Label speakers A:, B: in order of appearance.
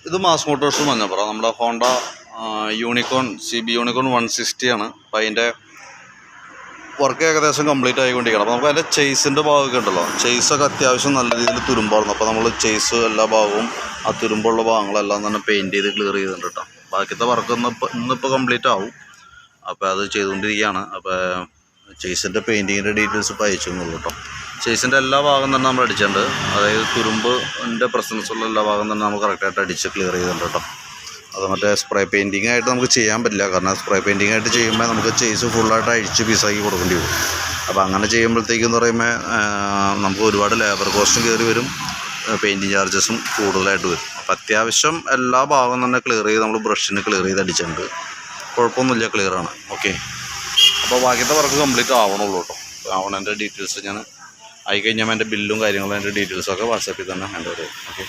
A: ഇത് mass Motors Manjappura നമ്മുടെ Honda unicorn CB unicorn 160 ആണ്. അപ്പോൾ അതിൻ്റെ വർക്ക് ഏകദേശം കംപ്ലീറ്റ് ആയിക്കൊണ്ടിരിക്കണം. അപ്പോൾ നമുക്ക് അതിൻ്റെ ചെയ്സിൻ്റെ ഭാഗമൊക്കെ ഉണ്ടല്ലോ, ചെയ്സൊക്കെ അത്യാവശ്യം നല്ല രീതിയിൽ തുരുമ്പായിരുന്നു. അപ്പോൾ നമ്മൾ ചെയ്സ് എല്ലാ ഭാഗവും ആ തുരുമ്പുള്ള ഭാഗങ്ങളെല്ലാം തന്നെ പെയിൻറ്റ് ചെയ്ത് ക്ലിയർ ചെയ്തിട്ടുണ്ട് കേട്ടോ. ബാക്കിയത്തെ വർക്ക് ഇന്നിപ്പോൾ കംപ്ലീറ്റ് ആവും. അപ്പോൾ അത് ചെയ്തുകൊണ്ടിരിക്കുകയാണ്. അപ്പോൾ ചെയ്സിൻ്റെ പെയിൻറ്റിങ്ങിൻ്റെ ഡീറ്റെയിൽസ് ഇപ്പോൾ അയച്ചു എന്നുള്ളൂ കേട്ടോ. ചെയ്സിൻ്റെ എല്ലാ ഭാഗം തന്നെ നമ്മൾ അടിച്ചിട്ടുണ്ട്. അതായത് തുരുമ്പിൻ്റെ പ്രസൻസ് ഉള്ള എല്ലാ ഭാഗം തന്നെ നമുക്ക് കറക്റ്റായിട്ട് അടിച്ച് ക്ലിയർ ചെയ്തിട്ടുണ്ട് കേട്ടോ. അത് മറ്റേ സ്പ്രേ പെയിൻറ്റിങ് ആയിട്ട് നമുക്ക് ചെയ്യാൻ പറ്റില്ല. കാരണം സ്പ്രേ പെയിൻറ്റിങ് ആയിട്ട് ചെയ്യുമ്പോൾ നമുക്ക് ചെയ്സ് ഫുള്ളായിട്ട് അഴിച്ച് പീസാക്കി കൊടുക്കേണ്ടി വരും. അപ്പോൾ അങ്ങനെ ചെയ്യുമ്പോഴത്തേക്കെന്ന് പറയുമ്പോൾ നമുക്ക് ഒരുപാട് ലേബർ കോസ്റ്റും കയറി വരും, പെയിൻറ്റിങ് ചാർജസും കൂടുതലായിട്ട് വരും. അപ്പോൾ അത്യാവശ്യം എല്ലാ ഭാഗവും തന്നെ ക്ലിയർ ചെയ്ത് നമ്മൾ ബ്രഷിന് ക്ലിയർ ചെയ്ത് അടിച്ചിട്ടുണ്ട്. കുഴപ്പമൊന്നുമില്ല, ക്ലിയറാണ്. ഓക്കെ, അപ്പോൾ ബാക്കിയത്തെ വർക്ക് കംപ്ലീറ്റ് ആവണുള്ളൂ കേട്ടോ. ആവണതിൻ്റെ ഡീറ്റെയിൽസ് ഞാൻ ആയിക്കഴിഞ്ഞാൽ എൻ്റെ ബില്ലും കാര്യങ്ങളും അതിൻ്റെ ഡീറ്റെയിൽസൊക്കെ വാട്സാപ്പിൽ തന്നെ ഹാൻഡ് ഓവർ ചെയ്യും. ഓക്കെ.